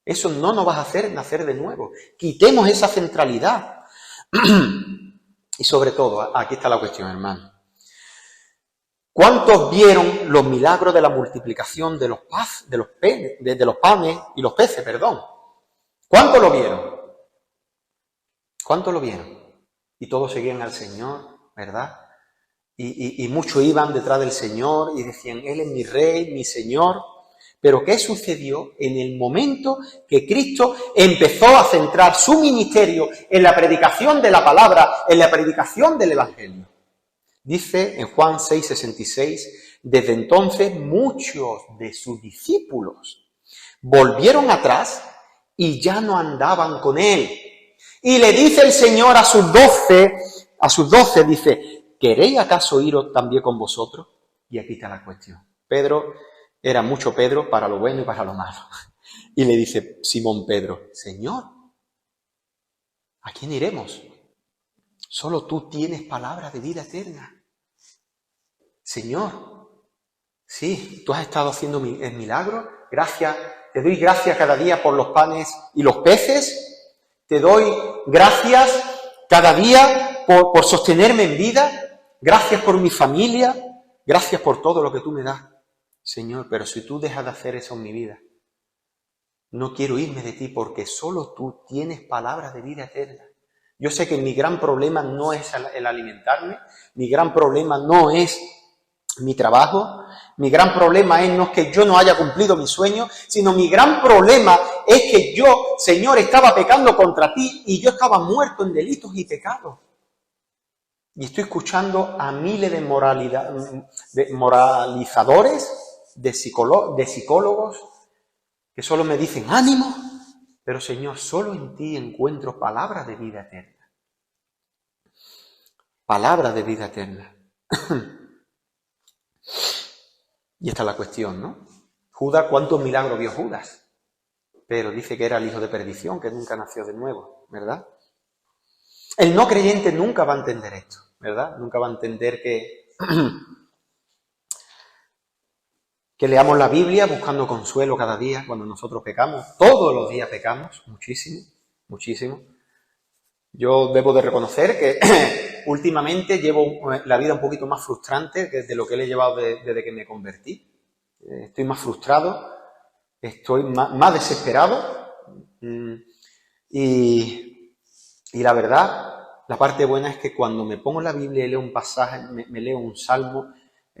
Eso no nos va a hacer nacer de nuevo. Quitemos esa centralidad. Y sobre todo, aquí está la cuestión, hermano. ¿Cuántos vieron los milagros de la multiplicación de los panes y los peces, perdón? ¿Cuántos lo vieron? ¿Cuántos lo vieron? Y todos seguían al Señor, ¿verdad? Y muchos iban detrás del Señor y decían, Él es mi Rey, mi Señor. Pero ¿qué sucedió en el momento que Cristo empezó a centrar su ministerio en la predicación de la palabra, en la predicación del Evangelio? Dice en Juan 6:66, desde entonces muchos de sus discípulos volvieron atrás y ya no andaban con Él. Y le dice el Señor a sus 12, dice, ¿queréis acaso iros también con vosotros? Y aquí está la cuestión. Pedro era mucho Pedro para lo bueno y para lo malo. Y le dice Simón Pedro, Señor, ¿a quién iremos? Solo tú tienes palabra de vida eterna. Señor, sí, tú has estado haciendo el milagro. Gracias, te doy gracias cada día por los panes y los peces. Te doy gracias cada día por sostenerme en vida. Gracias por mi familia. Gracias por todo lo que tú me das. Señor, pero si tú dejas de hacer eso en mi vida, no quiero irme de ti porque solo tú tienes palabras de vida eterna. Yo sé que mi gran problema no es el alimentarme, mi gran problema no es mi trabajo, mi gran problema no es que yo no haya cumplido mi sueño, sino mi gran problema es que yo, Señor, estaba pecando contra ti y yo estaba muerto en delitos y pecados. Y estoy escuchando a miles de moralizadores, de psicólogos, que solo me dicen, ánimo, pero Señor, solo en ti encuentro palabras de vida eterna. Palabras de vida eterna. Y esta es la cuestión, ¿no? Judas, ¿cuántos milagros vio Judas? Pero dice que era el hijo de perdición, que nunca nació de nuevo, ¿verdad? El no creyente nunca va a entender esto, ¿verdad? Nunca va a entender que leamos la Biblia buscando consuelo cada día cuando nosotros pecamos. Todos los días pecamos, muchísimo, muchísimo. Yo debo de reconocer que últimamente llevo la vida un poquito más frustrante de lo que le he llevado desde que me convertí. Estoy más frustrado, estoy más desesperado y la verdad, la parte buena es que cuando me pongo la Biblia y leo un pasaje, me leo un salmo,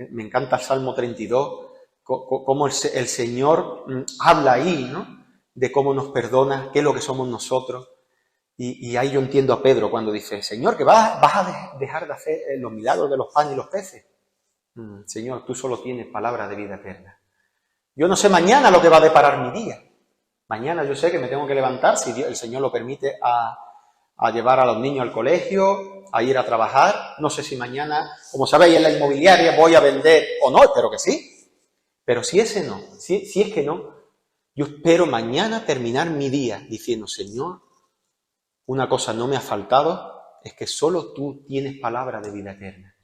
me encanta el Salmo 32, cómo el Señor habla ahí, ¿no? De cómo nos perdona, qué es lo que somos nosotros. Y ahí yo entiendo a Pedro cuando dice, Señor, que vas a dejar de hacer los milagros de los panes y los peces. Señor, tú solo tienes palabra de vida eterna. Yo no sé mañana lo que va a deparar mi día. Mañana yo sé que me tengo que levantar, si el Señor lo permite, a llevar a los niños al colegio, a ir a trabajar. No sé si mañana, como sabéis, en la inmobiliaria voy a vender o no, espero que sí. Pero si ese no, si es que no, yo espero mañana terminar mi día diciendo, Señor, una cosa no me ha faltado, es que solo tú tienes palabra de vida eterna.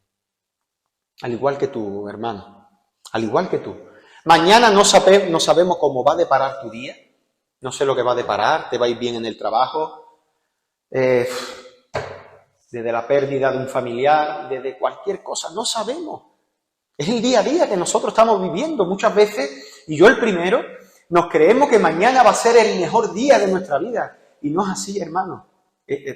Al igual que tú, hermano, al igual que tú. Mañana no sabemos cómo va a deparar tu día, no sé lo que va a deparar, te va a ir bien en el trabajo, desde la pérdida de un familiar, desde cualquier cosa, no sabemos. Es el día a día que nosotros estamos viviendo muchas veces, y yo el primero, nos creemos que mañana va a ser el mejor día de nuestra vida, y no es así, hermano.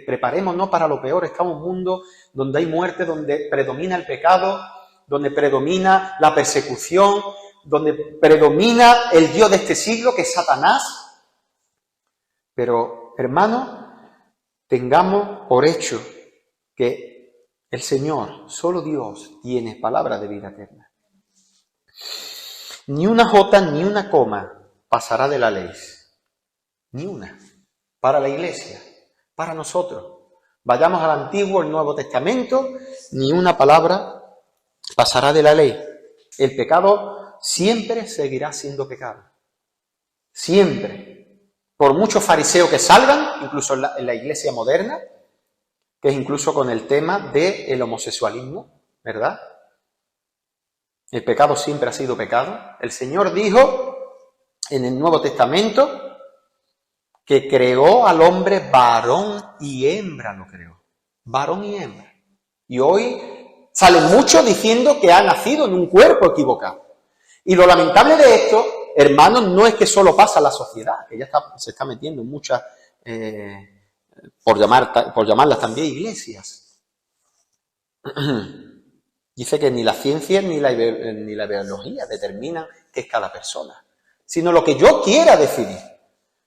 Preparémonos para lo peor. Estamos en un mundo donde hay muerte, donde predomina el pecado, donde predomina la persecución, donde predomina el Dios de este siglo, que es Satanás. Pero hermanos, tengamos por hecho que el Señor, solo Dios, tiene palabra de vida eterna. Ni una jota ni una coma pasará de la ley. Ni una. Para la Iglesia, para nosotros. Vayamos al Antiguo, al Nuevo Testamento, ni una palabra pasará de la ley. El pecado siempre seguirá siendo pecado. Siempre. Por muchos fariseos que salgan, incluso en la Iglesia moderna, que es incluso con el tema del homosexualismo, ¿verdad? El pecado siempre ha sido pecado. El Señor dijo en el Nuevo Testamento que creó al hombre varón y hembra, lo creó. Varón y hembra. Y hoy salen muchos diciendo que ha nacido en un cuerpo equivocado. Y lo lamentable de esto, hermanos, no es que solo pasa a la sociedad, que ya se está metiendo en muchas, por llamarlas también iglesias. Dice que ni la ciencia ni la biología determinan qué es cada persona, sino lo que yo quiera decidir.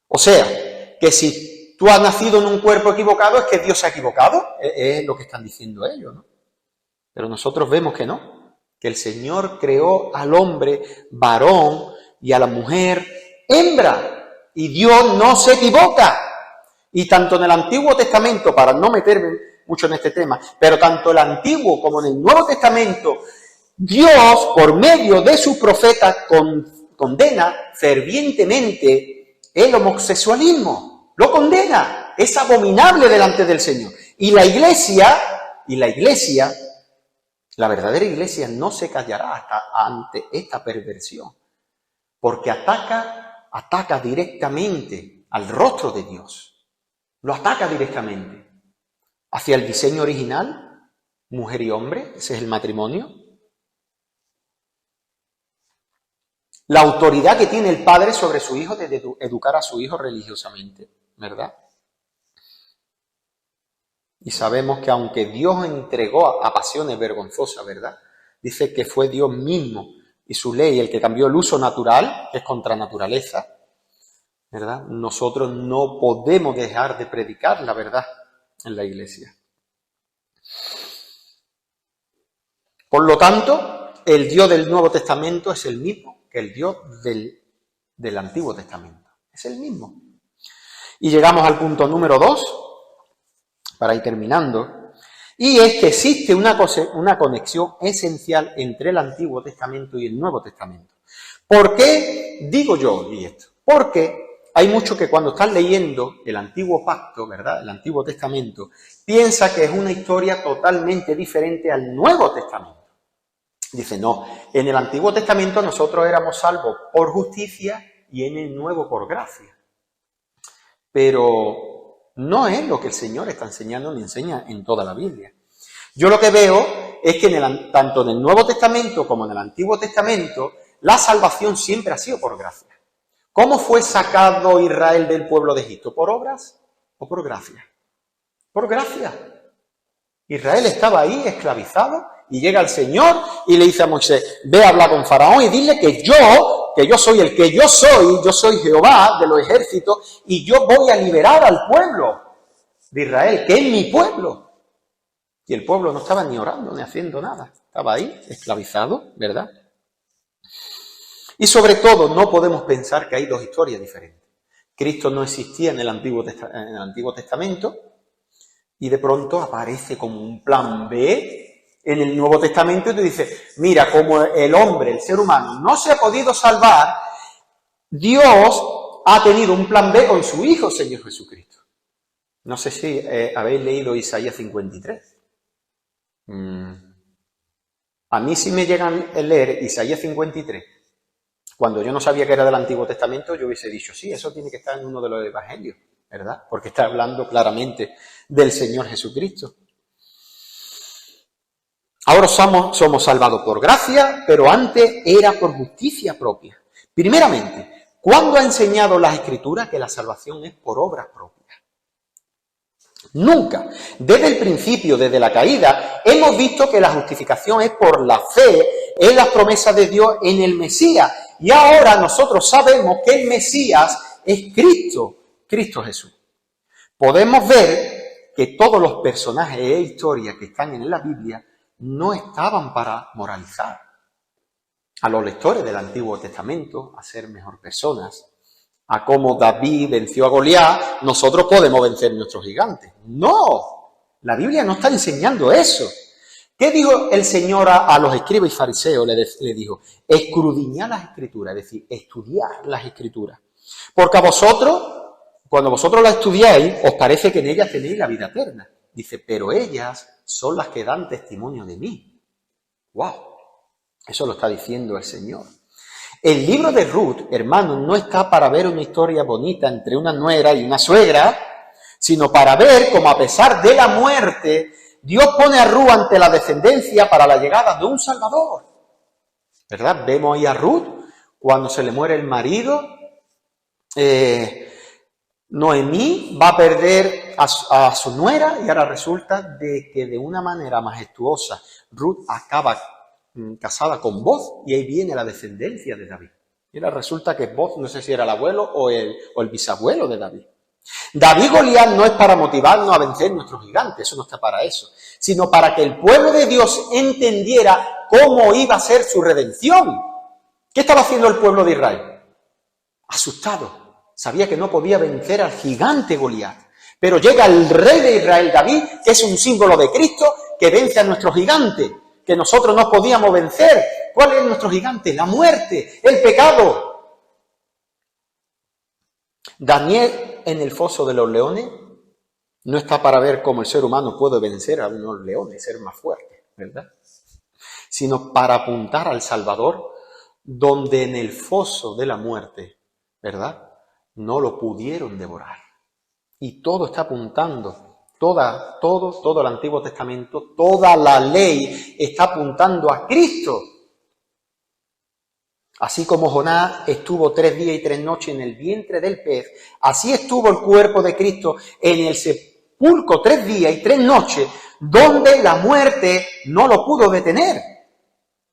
O sea, que si tú has nacido en un cuerpo equivocado es que Dios se ha equivocado, es lo que están diciendo ellos, ¿no? Pero nosotros vemos que no, que el Señor creó al hombre varón y a la mujer hembra, y Dios no se equivoca. Y tanto en el Antiguo Testamento, para no meterme mucho en este tema, pero tanto el Antiguo como en el Nuevo Testamento, Dios, por medio de sus profetas, condena fervientemente el homosexualismo. Lo condena. Es abominable delante del Señor. Y la Iglesia, la verdadera Iglesia no se callará ante esta perversión, porque ataca directamente al rostro de Dios. Lo ataca directamente hacia el diseño original, mujer y hombre, ese es el matrimonio. La autoridad que tiene el padre sobre su hijo de educar a su hijo religiosamente, ¿verdad? Y sabemos que aunque Dios entregó a pasiones vergonzosas, ¿verdad? Dice que fue Dios mismo y su ley el que cambió el uso natural, que es contra naturaleza, ¿verdad? Nosotros no podemos dejar de predicar la verdad en la Iglesia. Por lo tanto, el Dios del Nuevo Testamento es el mismo que el Dios del Antiguo Testamento. Es el mismo. Y llegamos al punto número 2, para ir terminando, y es que existe una conexión esencial entre el Antiguo Testamento y el Nuevo Testamento. ¿Por qué digo yo esto? Porque hay muchos que cuando están leyendo el Antiguo Pacto, ¿verdad?, el Antiguo Testamento, piensa que es una historia totalmente diferente al Nuevo Testamento. Dice, no, en el Antiguo Testamento nosotros éramos salvos por justicia y en el Nuevo por gracia. Pero no es lo que el Señor está enseñando ni enseña en toda la Biblia. Yo lo que veo es que tanto en el Nuevo Testamento como en el Antiguo Testamento, la salvación siempre ha sido por gracia. ¿Cómo fue sacado Israel del pueblo de Egipto? ¿Por obras o por gracia? Por gracia. Israel estaba ahí esclavizado y llega el Señor y le dice a Moisés, ve a hablar con Faraón y dile que yo soy el que yo soy Jehová de los ejércitos y yo voy a liberar al pueblo de Israel, que es mi pueblo. Y el pueblo no estaba ni orando ni haciendo nada, estaba ahí esclavizado, ¿verdad? Y sobre todo no podemos pensar que hay dos historias diferentes. Cristo no existía en el Antiguo Testamento y de pronto aparece como un plan B en el Nuevo Testamento y te dice, mira, como el hombre, el ser humano, no se ha podido salvar, Dios ha tenido un plan B con su Hijo, Señor Jesucristo. No sé si habéis leído Isaías 53. A mí si me llegan a leer Isaías 53, cuando yo no sabía que era del Antiguo Testamento, yo hubiese dicho, sí, eso tiene que estar en uno de los evangelios, ¿verdad? Porque está hablando claramente del Señor Jesucristo. Ahora somos salvados por gracia, pero antes era por justicia propia. Primeramente, ¿cuándo ha enseñado las Escrituras que la salvación es por obras propias? Nunca. Desde el principio, desde la caída, hemos visto que la justificación es por la fe en las promesas de Dios en el Mesías. Y ahora nosotros sabemos que el Mesías es Cristo Jesús. podemos ver que todos los personajes e historias que están en la Biblia no estaban para moralizar a los lectores del Antiguo Testamento a ser mejor personas, a cómo David venció a Goliat, nosotros podemos vencer nuestros gigantes. No, la Biblia no está enseñando eso. ¿Qué dijo el Señor a los escribas y fariseos? Le dijo, escudriñad las Escrituras, es decir, estudiar las Escrituras. Porque a vosotros, cuando vosotros las estudiáis, os parece que en ellas tenéis la vida eterna. Dice, pero ellas son las que dan testimonio de mí. ¡Wow! Eso lo está diciendo el Señor. El libro de Ruth, hermanos, no está para ver una historia bonita entre una nuera y una suegra, sino para ver cómo a pesar de la muerte, Dios pone a Ruth ante la descendencia para la llegada de un Salvador. ¿Verdad? Vemos ahí a Ruth cuando se le muere el marido. Noemí va a perder a su nuera y ahora resulta de que de una manera majestuosa Ruth acaba casada con Boz y ahí viene la descendencia de David. Y ahora resulta que Boz, no sé si era el abuelo o el bisabuelo de David. David y Goliat no es para motivarnos a vencer nuestros gigantes, eso no está para eso, sino para que el pueblo de Dios entendiera cómo iba a ser su redención. ¿Qué estaba haciendo el pueblo de Israel? Asustado. Sabía que no podía vencer al gigante Goliat. Pero llega el rey de Israel, David, que es un símbolo de Cristo, que vence a nuestro gigante, que nosotros no podíamos vencer. ¿Cuál es nuestro gigante? La muerte, el pecado. Daniel en el foso de los leones no está para ver cómo el ser humano puede vencer a unos leones, ser más fuerte, ¿verdad? Sino para apuntar al Salvador, donde en el foso de la muerte, ¿verdad?, no lo pudieron devorar. Y todo está apuntando, todo el Antiguo Testamento, toda la ley está apuntando a Cristo. Así como Jonás estuvo 3 días y 3 noches en el vientre del pez, así estuvo el cuerpo de Cristo en el sepulcro 3 días y 3 noches, donde la muerte no lo pudo detener.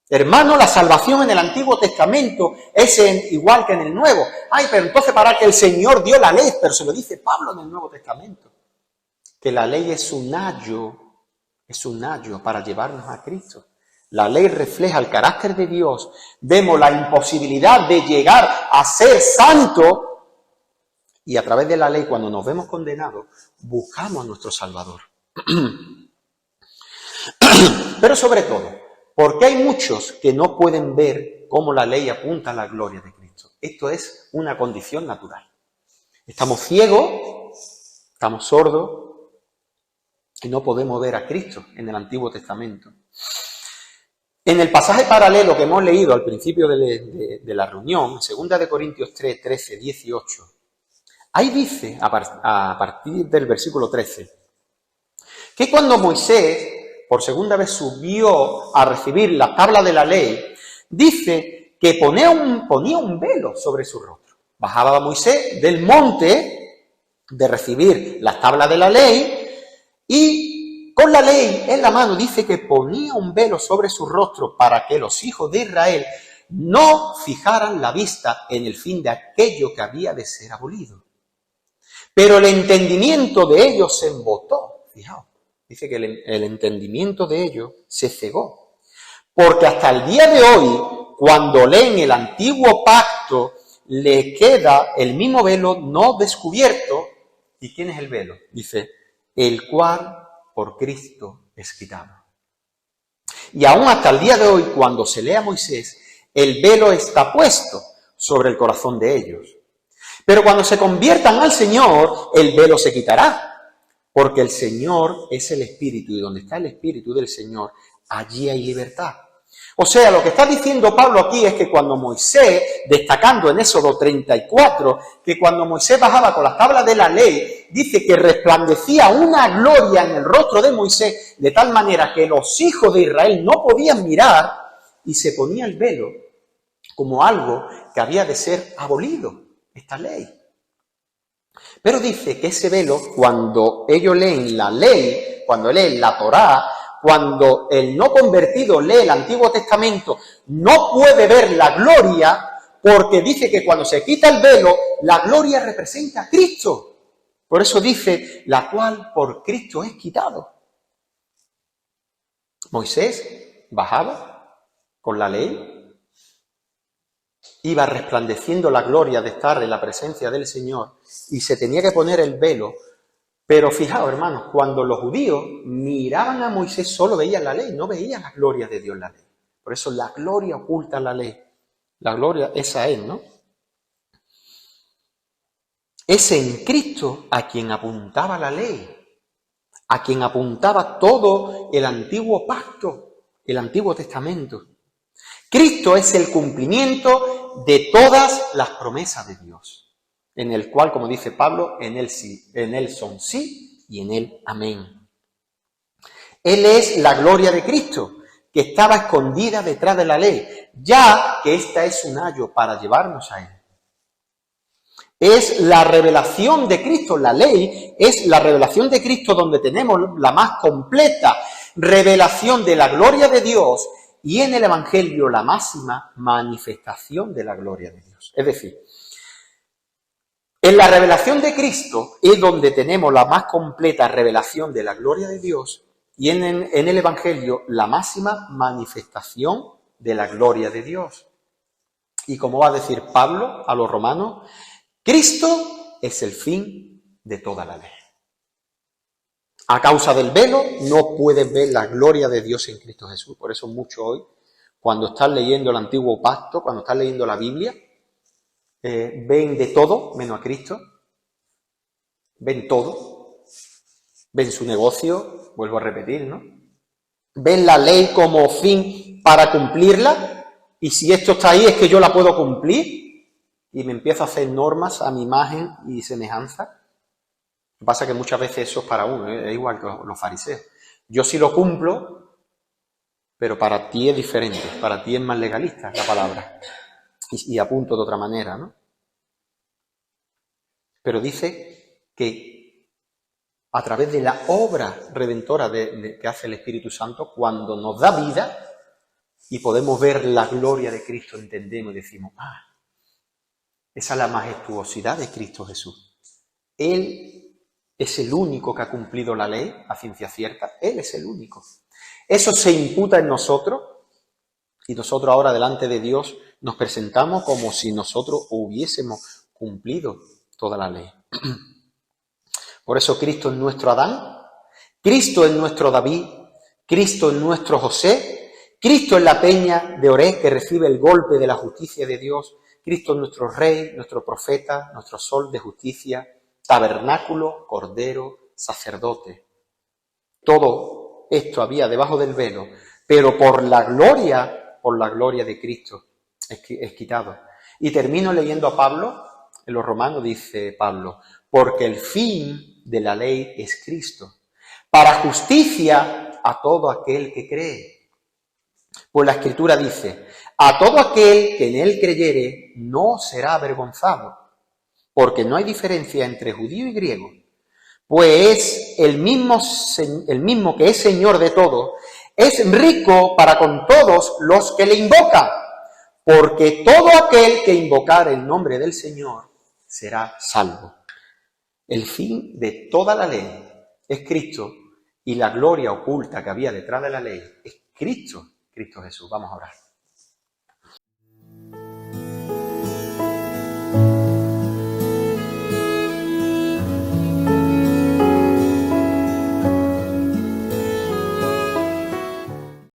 Hermano, la salvación en el Antiguo Testamento es igual que en el Nuevo. Ay, pero entonces para que el Señor dio la ley, pero se lo dice Pablo en el Nuevo Testamento, que la ley es un ayo para llevarnos a Cristo. La ley refleja el carácter de Dios. Vemos la imposibilidad de llegar a ser santo y a través de la ley, cuando nos vemos condenados, buscamos a nuestro Salvador. Pero sobre todo, porque hay muchos que no pueden ver cómo la ley apunta a la gloria de Cristo. Esto es una condición natural. Estamos ciegos, estamos sordos y no podemos ver a Cristo en el Antiguo Testamento. En el pasaje paralelo que hemos leído al principio de la reunión, 2 Corintios 3, 13, 18, ahí dice, a partir del versículo 13, que cuando Moisés por segunda vez subió a recibir la tabla de la ley, dice que ponía un velo sobre su rostro. Bajaba Moisés del monte de recibir la tabla de la ley y con la ley en la mano dice que ponía un velo sobre su rostro para que los hijos de Israel no fijaran la vista en el fin de aquello que había de ser abolido. Pero el entendimiento de ellos se embotó. Fijaos, dice que el entendimiento de ellos se cegó. Porque hasta el día de hoy, cuando leen el antiguo pacto, le queda el mismo velo no descubierto. ¿Y quién es el velo? Dice, el cual por Cristo es quitado. Y aún hasta el día de hoy, cuando se lee a Moisés, el velo está puesto sobre el corazón de ellos. Pero cuando se conviertan al Señor, el velo se quitará, porque el Señor es el Espíritu, y donde está el Espíritu del Señor, allí hay libertad. O sea, lo que está diciendo Pablo aquí es que cuando Moisés, destacando en Éxodo 34, que cuando Moisés bajaba con las tablas de la ley, dice que resplandecía una gloria en el rostro de Moisés, de tal manera que los hijos de Israel no podían mirar y se ponía el velo como algo que había de ser abolido, esta ley. Pero dice que ese velo, cuando ellos leen la ley, cuando leen la Torá, cuando el no convertido lee el Antiguo Testamento, no puede ver la gloria, porque dice que cuando se quita el velo, la gloria representa a Cristo. Por eso dice, la cual por Cristo es quitado. Moisés bajaba con la ley, iba resplandeciendo la gloria de estar en la presencia del Señor y se tenía que poner el velo. Pero fijaos, hermanos, cuando los judíos miraban a Moisés solo veían la ley, no veían la gloria de Dios en la ley. Por eso la gloria oculta la ley. La gloria esa es, ¿no? Es en Cristo a quien apuntaba la ley, a quien apuntaba todo el antiguo pacto, el Antiguo Testamento. Cristo es el cumplimiento de todas las promesas de Dios, en el cual, como dice Pablo, en él son sí y en él amén. Él es la gloria de Cristo, que estaba escondida detrás de la ley, ya que esta es un ayo para llevarnos a él. Es la revelación de Cristo, la ley es la revelación de Cristo donde tenemos la más completa revelación de la gloria de Dios y en el Evangelio la máxima manifestación de la gloria de Dios. Es decir, en la revelación de Cristo es donde tenemos la más completa revelación de la gloria de Dios y en el Evangelio la máxima manifestación de la gloria de Dios. Y como va a decir Pablo a los romanos, Cristo es el fin de toda la ley. A causa del velo no puedes ver la gloria de Dios en Cristo Jesús. Por eso muchos hoy, cuando están leyendo el Antiguo Pacto, cuando están leyendo la Biblia, ven de todo menos a Cristo. Ven todo. Ven su negocio, vuelvo a repetir, ¿no? Ven la ley como fin para cumplirla. Y si esto está ahí es que yo la puedo cumplir. Y me empiezo a hacer normas a mi imagen y semejanza. Lo que pasa es que muchas veces eso es para uno, es igual que los fariseos. Yo sí lo cumplo, pero para ti es diferente, para ti es más legalista la palabra. Y apunto de otra manera, ¿no? Pero dice que a través de la obra redentora que hace el Espíritu Santo, cuando nos da vida y podemos ver la gloria de Cristo, entendemos y decimos, esa es la majestuosidad de Cristo Jesús. Él es el único que ha cumplido la ley a ciencia cierta. Él es el único. Eso se imputa en nosotros y nosotros ahora delante de Dios nos presentamos como si nosotros hubiésemos cumplido toda la ley. Por eso Cristo es nuestro Adán, Cristo es nuestro David, Cristo es nuestro José, Cristo es la peña de Oré que recibe el golpe de la justicia de Dios, Cristo es nuestro Rey, nuestro Profeta, nuestro Sol de justicia, tabernáculo, cordero, sacerdote. Todo esto había debajo del velo, pero por la gloria de Cristo es quitado. Y termino leyendo a Pablo, en los Romanos dice Pablo, porque el fin de la ley es Cristo, para justicia a todo aquel que cree. Pues la Escritura dice, a todo aquel que en él creyere no será avergonzado, porque no hay diferencia entre judío y griego, pues el mismo que es Señor de todo, es rico para con todos los que le invocan, porque todo aquel que invocar el nombre del Señor será salvo. El fin de toda la ley es Cristo y la gloria oculta que había detrás de la ley es Cristo Jesús. Vamos a orar.